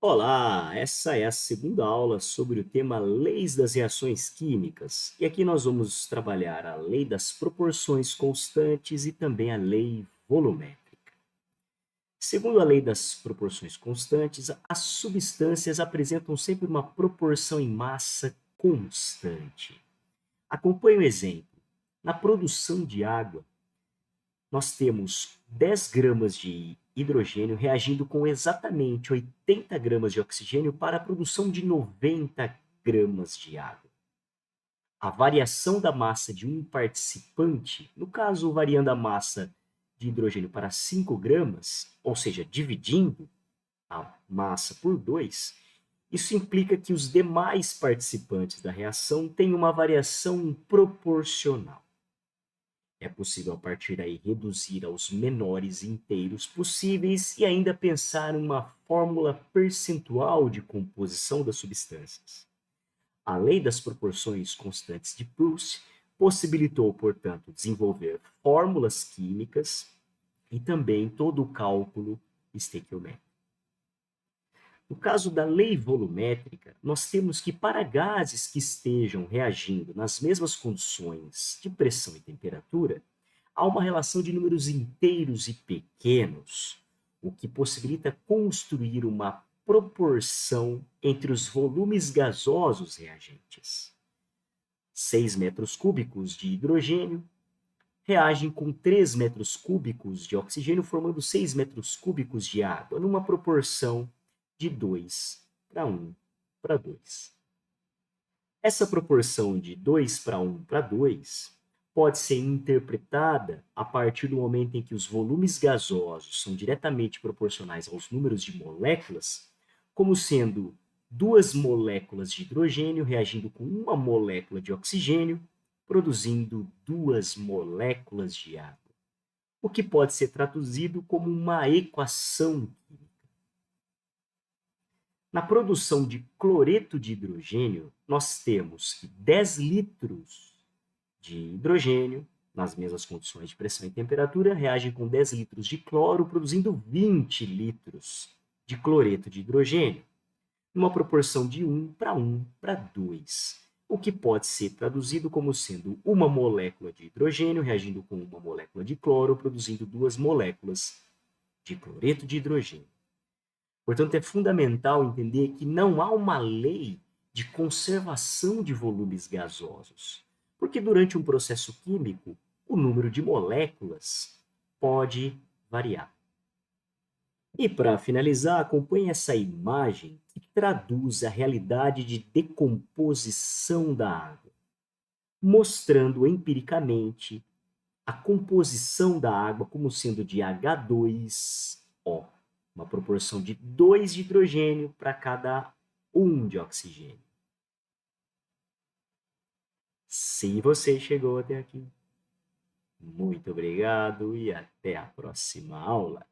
Olá, essa é a segunda aula sobre o tema Leis das Reações Químicas. E aqui nós vamos trabalhar a lei das proporções constantes e também a lei volumétrica. Segundo a lei das proporções constantes, as substâncias apresentam sempre uma proporção em massa constante. Acompanhe o exemplo. Na produção de água, nós temos 10 gramas de hidrogênio reagindo com exatamente 80 gramas de oxigênio para a produção de 90 gramas de água. A variação da massa de um participante, no caso, variando a massa de hidrogênio para 5 gramas, ou seja, dividindo a massa por 2, isso implica que os demais participantes da reação têm uma variação proporcional. É possível, a partir daí, reduzir aos menores inteiros possíveis e ainda pensar em uma fórmula percentual de composição das substâncias. A lei das proporções constantes de Proust possibilitou, portanto, desenvolver fórmulas químicas e também todo o cálculo estequiométrico. No caso da lei volumétrica, nós temos que, para gases que estejam reagindo nas mesmas condições de pressão e temperatura, há uma relação de números inteiros e pequenos, o que possibilita construir uma proporção entre os volumes gasosos reagentes. 6 metros cúbicos de hidrogênio reagem com 3 metros cúbicos de oxigênio, formando 6 metros cúbicos de água, numa proporção de 2 para 1 para 2. Essa proporção de 2 para 1 para 2 pode ser interpretada a partir do momento em que os volumes gasosos são diretamente proporcionais aos números de moléculas, como sendo duas moléculas de hidrogênio reagindo com uma molécula de oxigênio, produzindo duas moléculas de água, o que pode ser traduzido como uma equação química. Na produção de cloreto de hidrogênio, nós temos que 10 litros de hidrogênio, nas mesmas condições de pressão e temperatura, reagem com 10 litros de cloro, produzindo 20 litros de cloreto de hidrogênio, numa proporção de 1 para 1 para 2, o que pode ser traduzido como sendo uma molécula de hidrogênio reagindo com uma molécula de cloro, produzindo duas moléculas de cloreto de hidrogênio. Portanto, é fundamental entender que não há uma lei de conservação de volumes gasosos, porque durante um processo químico, o número de moléculas pode variar. E para finalizar, acompanhe essa imagem que traduz a realidade de decomposição da água, mostrando empiricamente a composição da água como sendo de H2O, uma proporção de 2 de hidrogênio para cada 1 de oxigênio. Se você chegou até aqui, muito obrigado e até a próxima aula.